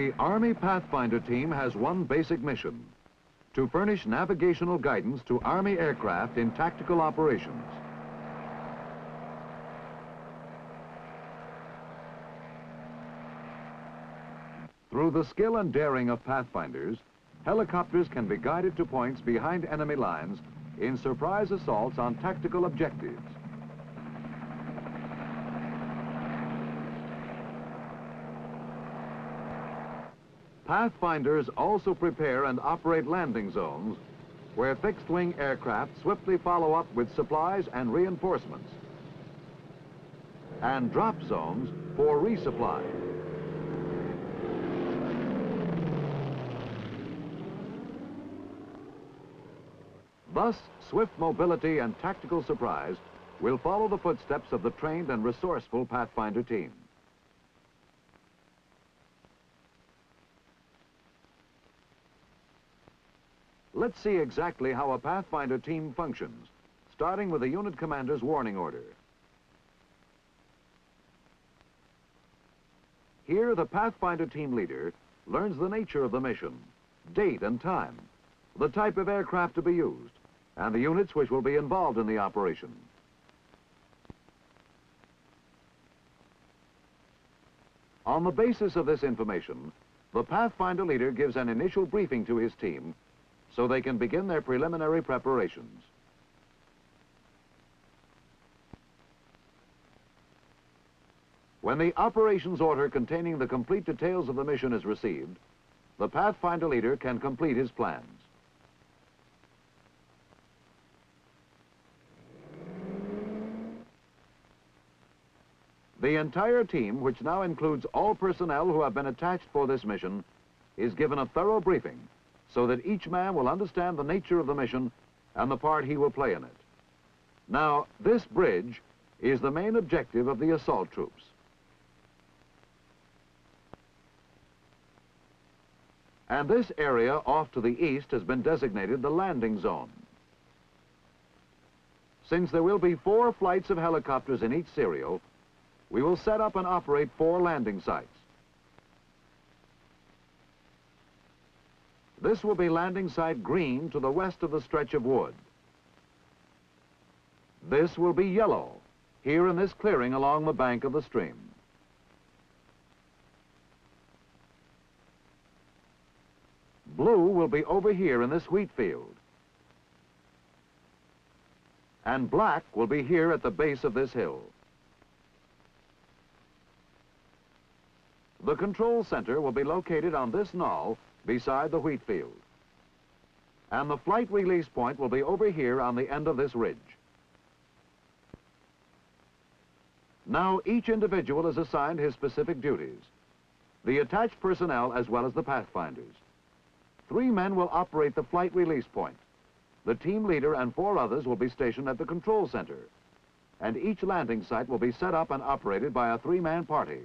The Army Pathfinder team has one basic mission: to furnish navigational guidance to Army aircraft in tactical operations. Through the skill and daring of Pathfinders, helicopters can be guided to points behind enemy lines in surprise assaults on tactical objectives. Pathfinders also prepare and operate landing zones where fixed-wing aircraft swiftly follow up with supplies and reinforcements, and drop zones for resupply. Thus, swift mobility and tactical surprise will follow the footsteps of the trained and resourceful Pathfinder team. Let's see exactly how a Pathfinder team functions, starting with the unit commander's warning order. Here, the Pathfinder team leader learns the nature of the mission, date and time, the type of aircraft to be used, and the units which will be involved in the operation. On the basis of this information, the Pathfinder leader gives an initial briefing to his team so they can begin their preliminary preparations. When the operations order containing the complete details of the mission is received, the Pathfinder leader can complete his plans. The entire team, which now includes all personnel who have been attached for this mission, is given a thorough briefing so that each man will understand the nature of the mission and the part he will play in it. Now, this bridge is the main objective of the assault troops. And this area off to the east has been designated the landing zone. Since there will be 4 flights of helicopters in each serial, we will set up and operate 4 landing sites. This will be landing site green to the west of the stretch of wood. This will be yellow, here in this clearing along the bank of the stream. Blue will be over here in this wheat field. And black will be here at the base of this hill. The control center will be located on this knoll beside the wheat field. And the flight release point will be over here on the end of this ridge. Now each individual is assigned his specific duties, the attached personnel as well as the Pathfinders. 3 men will operate the flight release point. The team leader and 4 others will be stationed at the control center, and each landing site will be set up and operated by a 3-man party.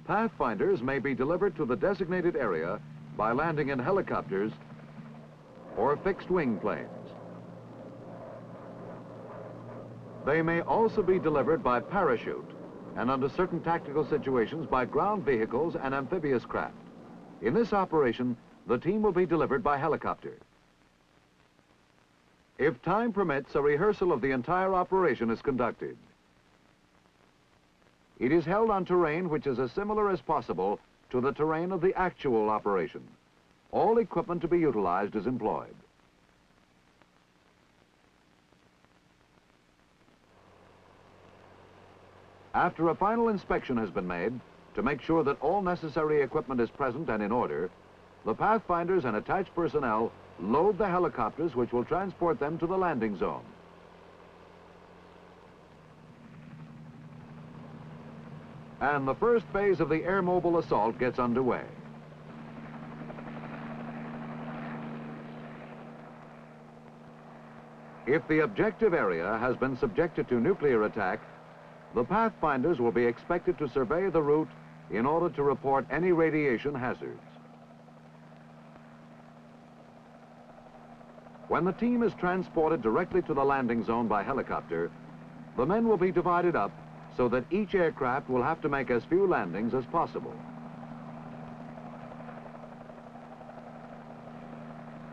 Pathfinders may be delivered to the designated area by landing in helicopters or fixed-wing planes. They may also be delivered by parachute and under certain tactical situations by ground vehicles and amphibious craft. In this operation, the team will be delivered by helicopter. If time permits, a rehearsal of the entire operation is conducted. It is held on terrain which is as similar as possible to the terrain of the actual operation. All equipment to be utilized is employed. After a final inspection has been made to make sure that all necessary equipment is present and in order, the Pathfinders and attached personnel load the helicopters which will transport them to the landing zone. And the first phase of the air mobile assault gets underway. If the objective area has been subjected to nuclear attack, the Pathfinders will be expected to survey the route in order to report any radiation hazards. When the team is transported directly to the landing zone by helicopter, the men will be divided up so that each aircraft will have to make as few landings as possible.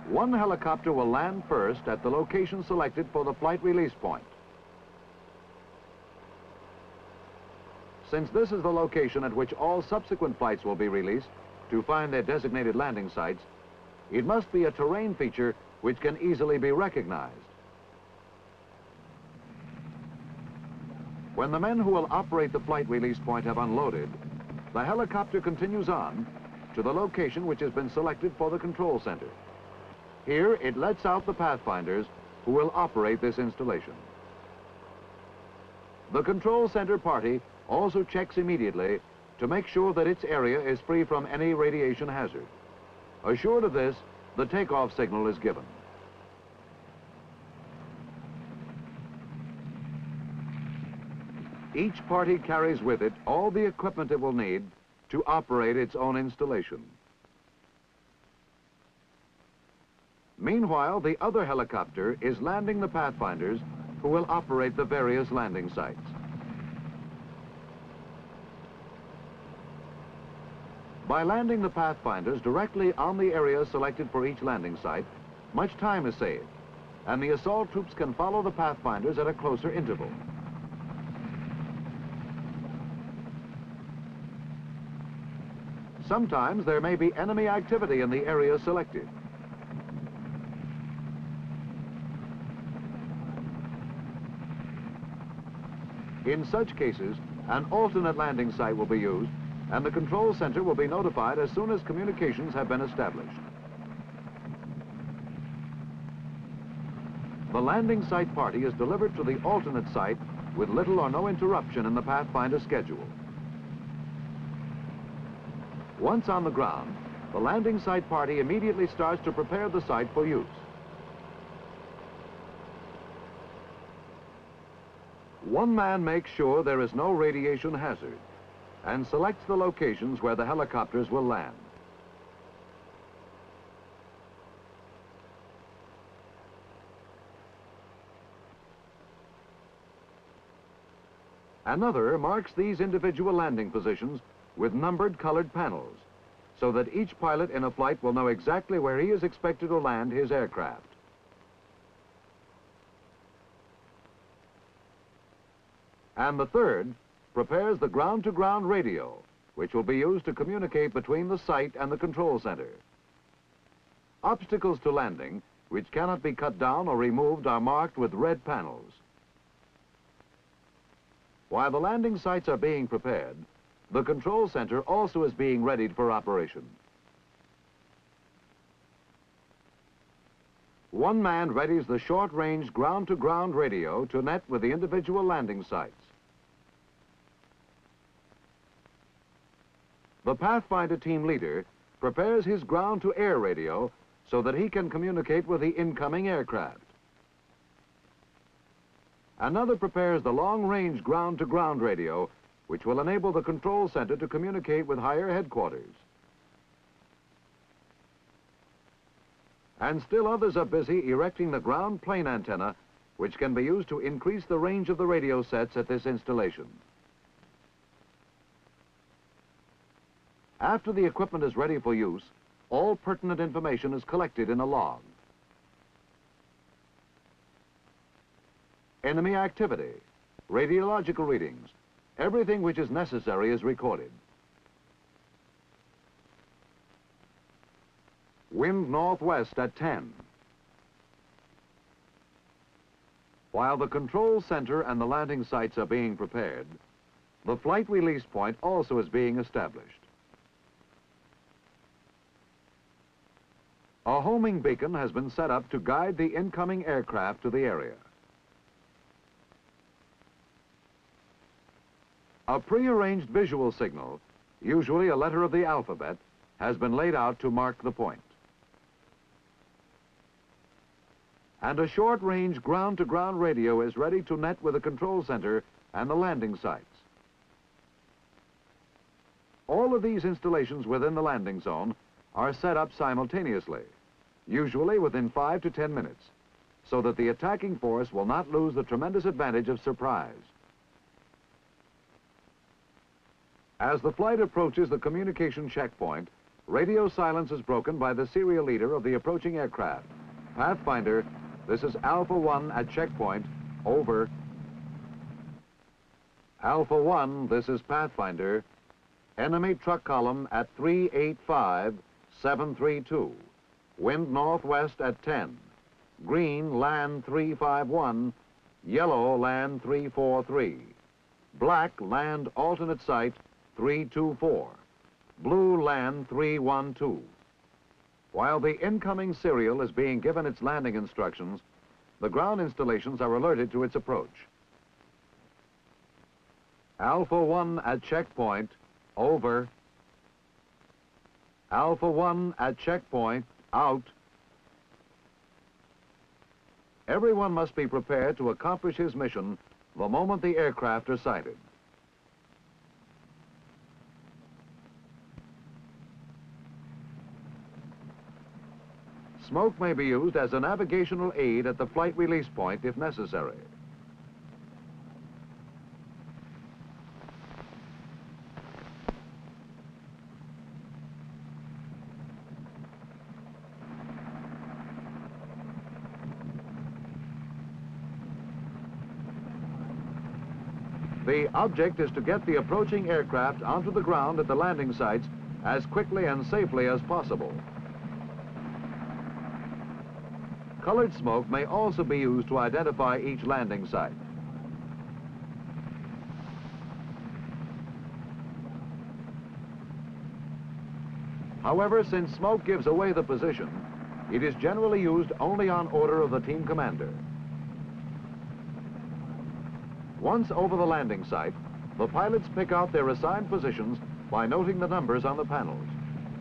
One helicopter will land first at the location selected for the flight release point. Since this is the location at which all subsequent flights will be released to find their designated landing sites, it must be a terrain feature which can easily be recognized. When the men who will operate the flight release point have unloaded, the helicopter continues on to the location which has been selected for the control center. Here, it lets out the Pathfinders who will operate this installation. The control center party also checks immediately to make sure that its area is free from any radiation hazard. Assured of this, the takeoff signal is given. Each party carries with it all the equipment it will need to operate its own installation. Meanwhile, the other helicopter is landing the Pathfinders who will operate the various landing sites. By landing the Pathfinders directly on the area selected for each landing site, much time is saved, and the assault troops can follow the Pathfinders at a closer interval. Sometimes there may be enemy activity in the area selected. In such cases, an alternate landing site will be used, and the control center will be notified as soon as communications have been established. The landing site party is delivered to the alternate site with little or no interruption in the Pathfinder schedule. Once on the ground, the landing site party immediately starts to prepare the site for use. One man makes sure there is no radiation hazard and selects the locations where the helicopters will land. Another marks these individual landing positions with numbered colored panels, so that each pilot in a flight will know exactly where he is expected to land his aircraft. And the third prepares the ground-to-ground radio, which will be used to communicate between the site and the control center. Obstacles to landing, which cannot be cut down or removed, are marked with red panels. While the landing sites are being prepared, the control center also is being readied for operation. One man readies the short-range ground-to-ground radio to net with the individual landing sites. The Pathfinder team leader prepares his ground-to-air radio so that he can communicate with the incoming aircraft. Another prepares the long-range ground-to-ground radio, which will enable the control center to communicate with higher headquarters. And still others are busy erecting the ground plane antenna, which can be used to increase the range of the radio sets at this installation. After the equipment is ready for use, all pertinent information is collected in a log. Enemy activity, radiological readings, everything which is necessary is recorded. Wind northwest at 10. While the control center and the landing sites are being prepared, the flight release point also is being established. A homing beacon has been set up to guide the incoming aircraft to the area. A prearranged visual signal, usually a letter of the alphabet, has been laid out to mark the point. And a short-range ground-to-ground radio is ready to net with the control center and the landing sites. All of these installations within the landing zone are set up simultaneously. usually within 5 to 10 minutes, so that the attacking force will not lose the tremendous advantage of surprise. As the flight approaches the communication checkpoint, radio silence is broken by the serial leader of the approaching aircraft. Pathfinder, this is Alpha 1 at checkpoint. Over. Alpha 1, this is Pathfinder. Enemy truck column at 385-732. Wind northwest at 10. Green, land 351. Yellow, land 343. Black, land alternate site 324. Blue, land 312. While the incoming serial is being given its landing instructions, the ground installations are alerted to its approach. Alpha 1 at checkpoint. Over. Alpha 1 at checkpoint. Out. Everyone must be prepared to accomplish his mission the moment the aircraft are sighted. Smoke may be used as a navigational aid at the flight release point if necessary. The object is to get the approaching aircraft onto the ground at the landing sites as quickly and safely as possible. Colored smoke may also be used to identify each landing site. However, since smoke gives away the position, it is generally used only on order of the team commander. Once over the landing site, the pilots pick out their assigned positions by noting the numbers on the panels,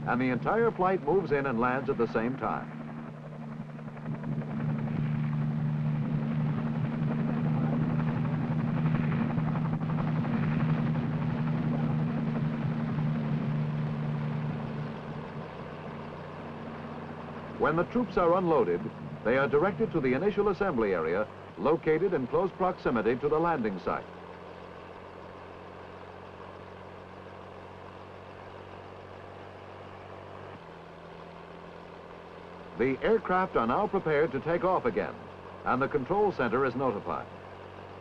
and the entire flight moves in and lands at the same time. When the troops are unloaded, they are directed to the initial assembly area located in close proximity to the landing site. The aircraft are now prepared to take off again, and the control center is notified.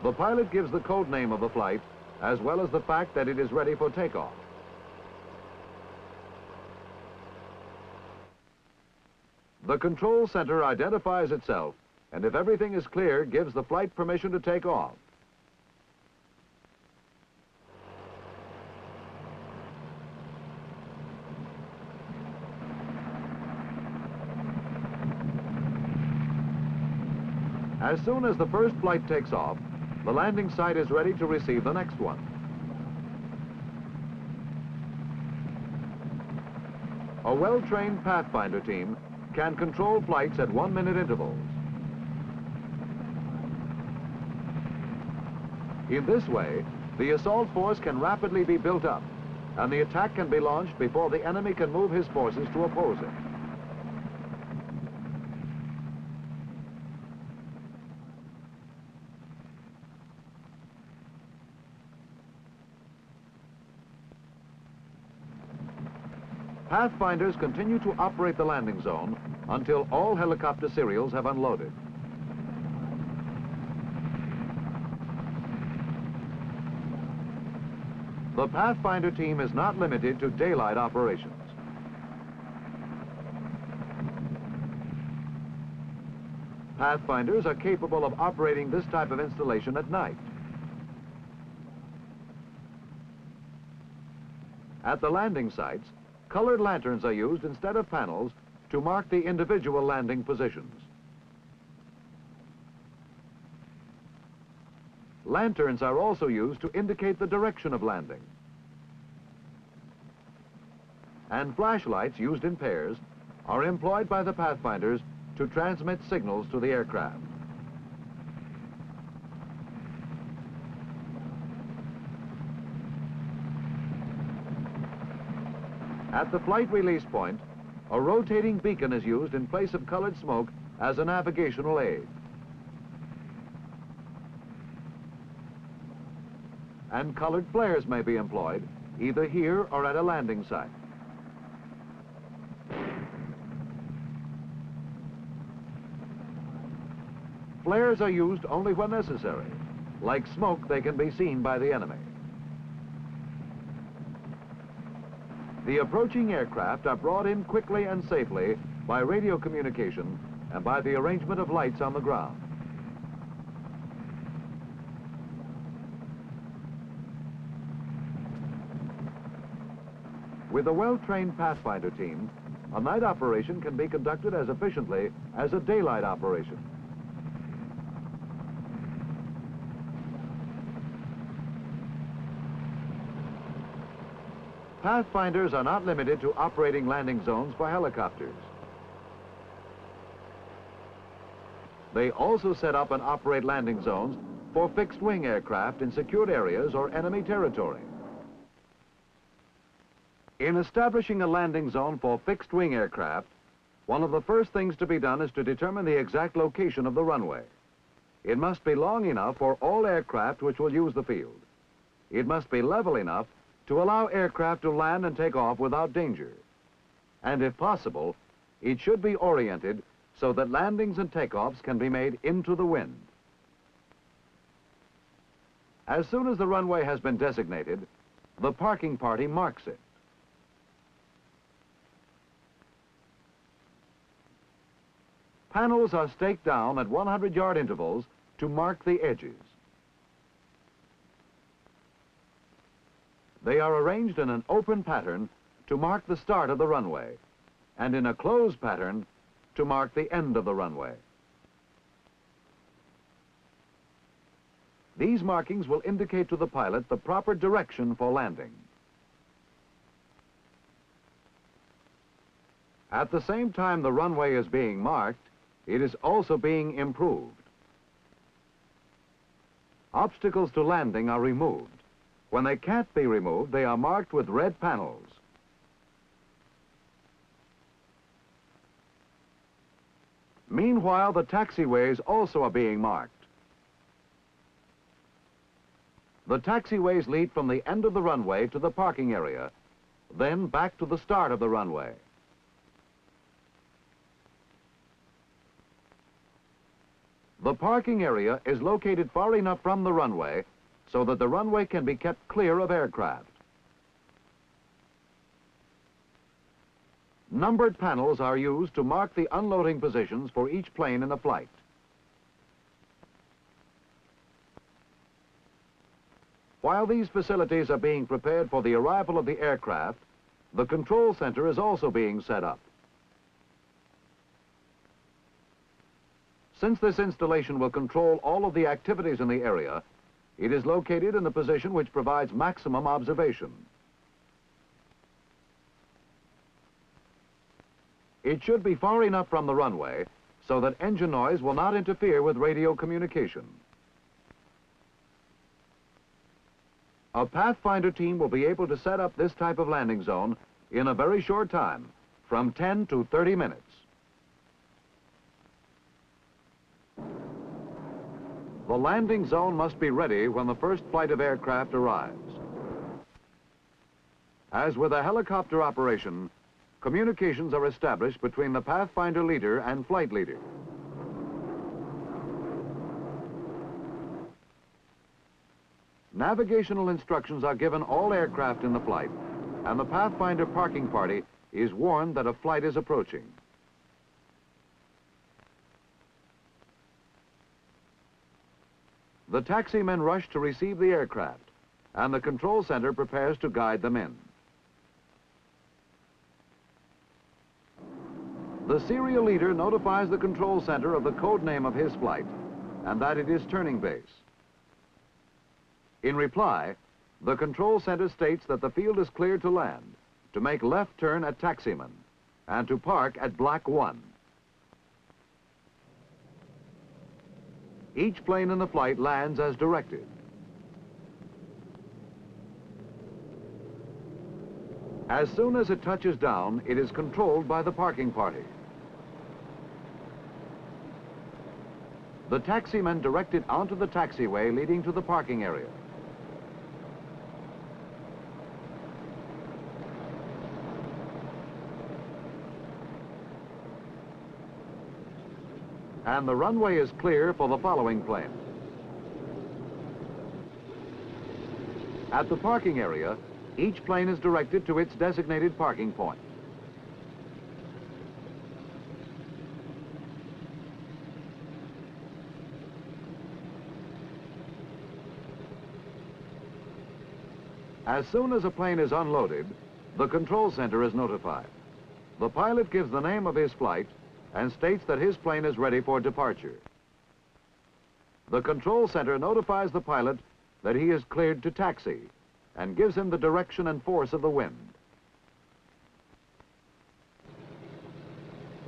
The pilot gives the code name of the flight, as well as the fact that it is ready for takeoff. The control center identifies itself, and if everything is clear, gives the flight permission to take off. As soon as the first flight takes off, the landing site is ready to receive the next one. A well-trained Pathfinder team can control flights at 1-minute intervals. In this way, the assault force can rapidly be built up, and the attack can be launched before the enemy can move his forces to oppose it. Pathfinders continue to operate the landing zone until all helicopter serials have unloaded. The Pathfinder team is not limited to daylight operations. Pathfinders are capable of operating this type of installation at night. At the landing sites, colored lanterns are used instead of panels to mark the individual landing positions. Lanterns are also used to indicate the direction of landing. And flashlights used in pairs are employed by the Pathfinders to transmit signals to the aircraft. At the flight release point, A rotating beacon is used in place of colored smoke as a navigational aid. And colored flares may be employed, either here or at a landing site. Flares are used only when necessary. Like smoke, they can be seen by the enemy. The approaching aircraft are brought in quickly and safely by radio communication and by the arrangement of lights on the ground. With a well-trained Pathfinder team, a night operation can be conducted as efficiently as a daylight operation. Pathfinders are not limited to operating landing zones for helicopters. They also set up and operate landing zones for fixed-wing aircraft in secured areas or enemy territory. In establishing a landing zone for fixed-wing aircraft, one of the first things to be done is to determine the exact location of the runway. It must be long enough for all aircraft which will use the field. It must be level enough to allow aircraft to land and take off without danger. And if possible, it should be oriented so that landings and takeoffs can be made into the wind. As soon as the runway has been designated, the parking party marks it. Panels are staked down at 100-yard intervals to mark the edges. They are arranged in an open pattern to mark the start of the runway, and in a closed pattern to mark the end of the runway. These markings will indicate to the pilot the proper direction for landing. At the same time the runway is being marked, it is also being improved. Obstacles to landing are removed. When they can't be removed, they are marked with red panels. Meanwhile, the taxiways also are being marked. The taxiways lead from the end of the runway to the parking area, then back to the start of the runway. The parking area is located far enough from the runway so that the runway can be kept clear of aircraft. Numbered panels are used to mark the unloading positions for each plane in the flight. While these facilities are being prepared for the arrival of the aircraft, the control center is also being set up. Since this installation will control all of the activities in the area, it is located in a position which provides maximum observation. It should be far enough from the runway so that engine noise will not interfere with radio communication. A Pathfinder team will be able to set up this type of landing zone in a very short time, from 10 to 30 minutes. The landing zone must be ready when the first flight of aircraft arrives. As with a helicopter operation, communications are established between the Pathfinder leader and flight leader. Navigational instructions are given all aircraft in the flight, and the Pathfinder parking party is warned that a flight is approaching. The taximen rush to receive the aircraft, and the control center prepares to guide them in. The serial leader notifies the control center of the code name of his flight, and that it is turning base. In reply, the control center states that the field is cleared to land, to make left turn at taximan, and to park at Black 1. Each plane in the flight lands as directed. As soon as it touches down, it is controlled by the parking party. The taximen direct it onto the taxiway leading to the parking area. And the runway is clear for the following plane. At the parking area, each plane is directed to its designated parking point. As soon as a plane is unloaded, the control center is notified. The pilot gives the name of his flight and states that his plane is ready for departure. The control center notifies the pilot that he is cleared to taxi and gives him the direction and force of the wind.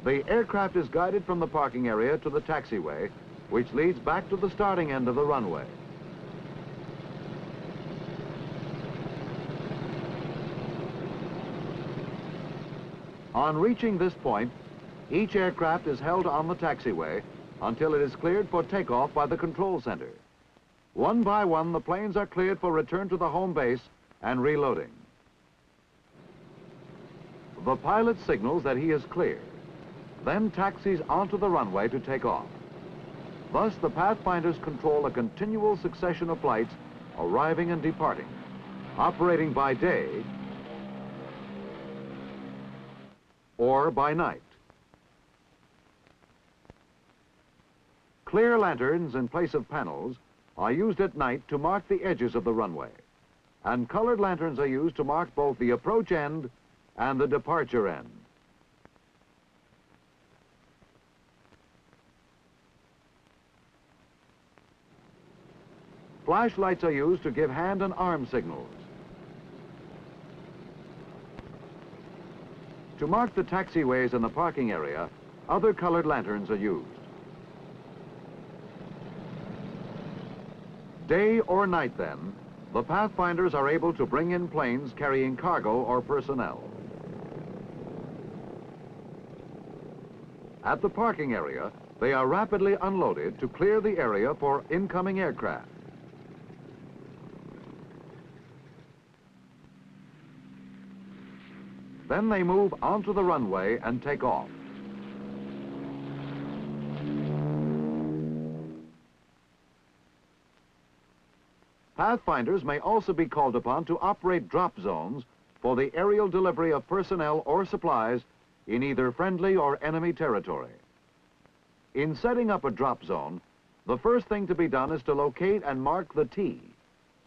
The aircraft is guided from the parking area to the taxiway, which leads back to the starting end of the runway. On reaching this point, each aircraft is held on the taxiway until it is cleared for takeoff by the control center. One by one, the planes are cleared for return to the home base and reloading. The pilot signals that he is clear, then taxis onto the runway to take off. Thus, the Pathfinders control a continual succession of flights arriving and departing, operating by day or by night. Clear lanterns in place of panels are used at night to mark the edges of the runway, and colored lanterns are used to mark both the approach end and the departure end. Flashlights are used to give hand and arm signals. To mark the taxiways in the parking area, other colored lanterns are used. Day or night, then, the Pathfinders are able to bring in planes carrying cargo or personnel. At the parking area, they are rapidly unloaded to clear the area for incoming aircraft. Then they move onto the runway and take off. Pathfinders may also be called upon to operate drop zones for the aerial delivery of personnel or supplies in either friendly or enemy territory. In setting up a drop zone, the first thing to be done is to locate and mark the T.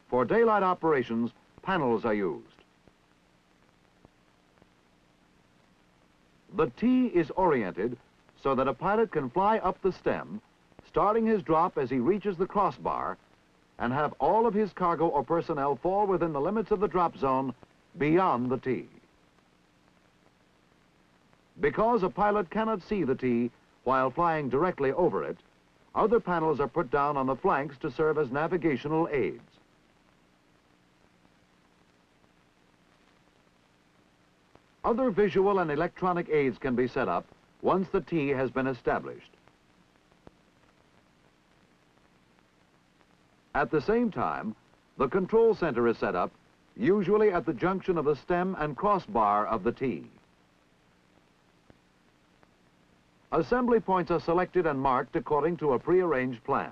For daylight operations, panels are used. The T is oriented so that a pilot can fly up the stem, starting his drop as he reaches the crossbar, and have all of his cargo or personnel fall within the limits of the drop zone beyond the T. Because a pilot cannot see the T while flying directly over it, other panels are put down on the flanks to serve as navigational aids. Other visual and electronic aids can be set up once the T has been established. At the same time, the control center is set up, usually at the junction of the stem and crossbar of the T. Assembly points are selected and marked according to a prearranged plan.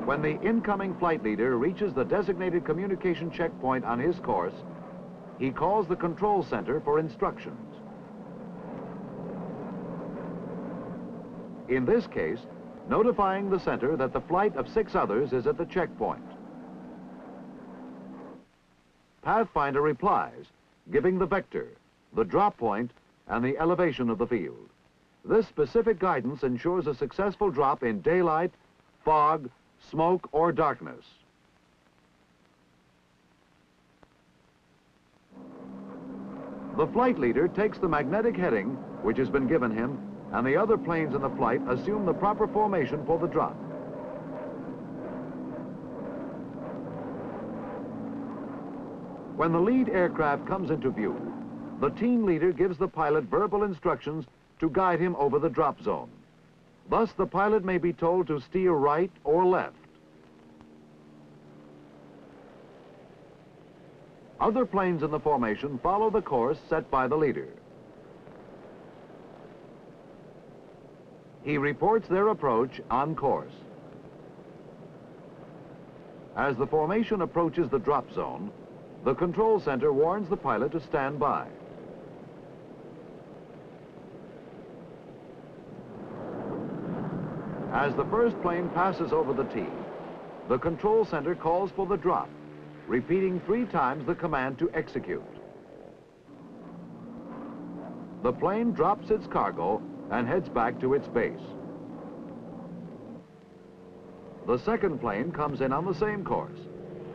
When the incoming flight leader reaches the designated communication checkpoint on his course, he calls the control center for instructions. In this case, notifying the center that the flight of 6 others is at the checkpoint. Pathfinder replies, giving the vector, the drop point, and the elevation of the field. This specific guidance ensures a successful drop in daylight, fog, smoke, or darkness. The flight leader takes the magnetic heading, which has been given him, and the other planes in the flight assume the proper formation for the drop. When the lead aircraft comes into view, the team leader gives the pilot verbal instructions to guide him over the drop zone. Thus, the pilot may be told to steer right or left. Other planes in the formation follow the course set by the leader. He reports their approach on course. As the formation approaches the drop zone, the control center warns the pilot to stand by. As the first plane passes over the tee, the control center calls for the drop, repeating 3 times the command to execute. The plane drops its cargo and heads back to its base. The second plane comes in on the same course,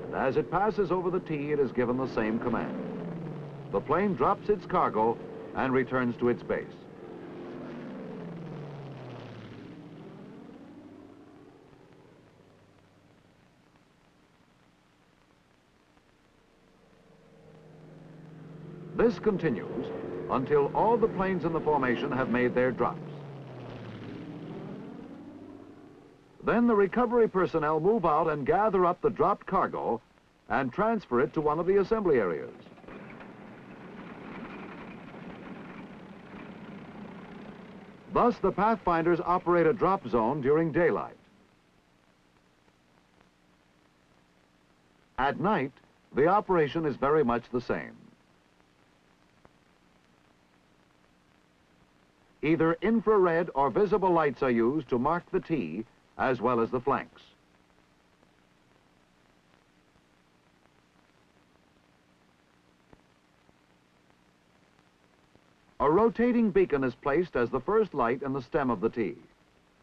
and as it passes over the tee, it is given the same command. The plane drops its cargo and returns to its base. This continues until all the planes in the formation have made their drops. Then the recovery personnel move out and gather up the dropped cargo and transfer it to one of the assembly areas. Thus, the Pathfinders operate a drop zone during daylight. At night, the operation is very much the same. Either infrared or visible lights are used to mark the tee as well as the flanks. A rotating beacon is placed as the first light in the stem of the tee,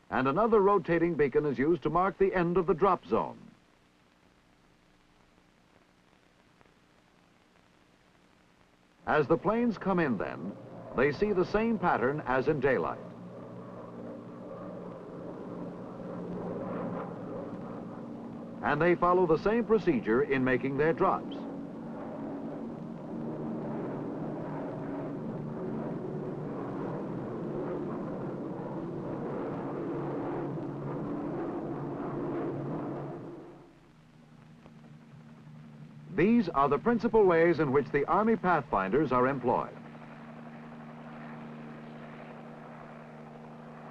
and another rotating beacon is used to mark the end of the drop zone. As the planes come in then, they see the same pattern as in daylight. And they follow the same procedure in making their drops. These are the principal ways in which the Army Pathfinders are employed.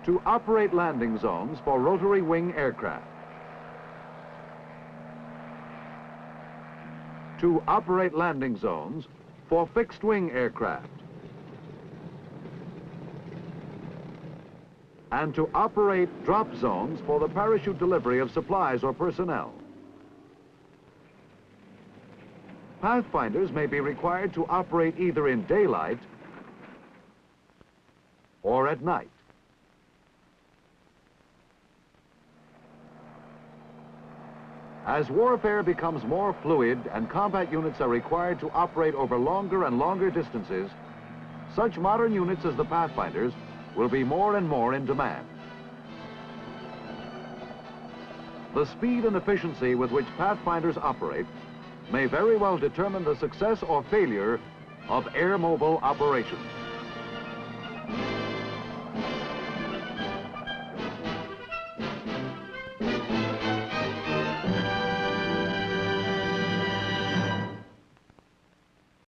To operate landing zones for rotary wing aircraft. To operate landing zones for fixed wing aircraft. And to operate drop zones for the parachute delivery of supplies or personnel. Pathfinders may be required to operate either in daylight or at night. As warfare becomes more fluid and combat units are required to operate over longer and longer distances, such modern units as the Pathfinders will be more and more in demand. The speed and efficiency with which Pathfinders operate may very well determine the success or failure of air mobile operations.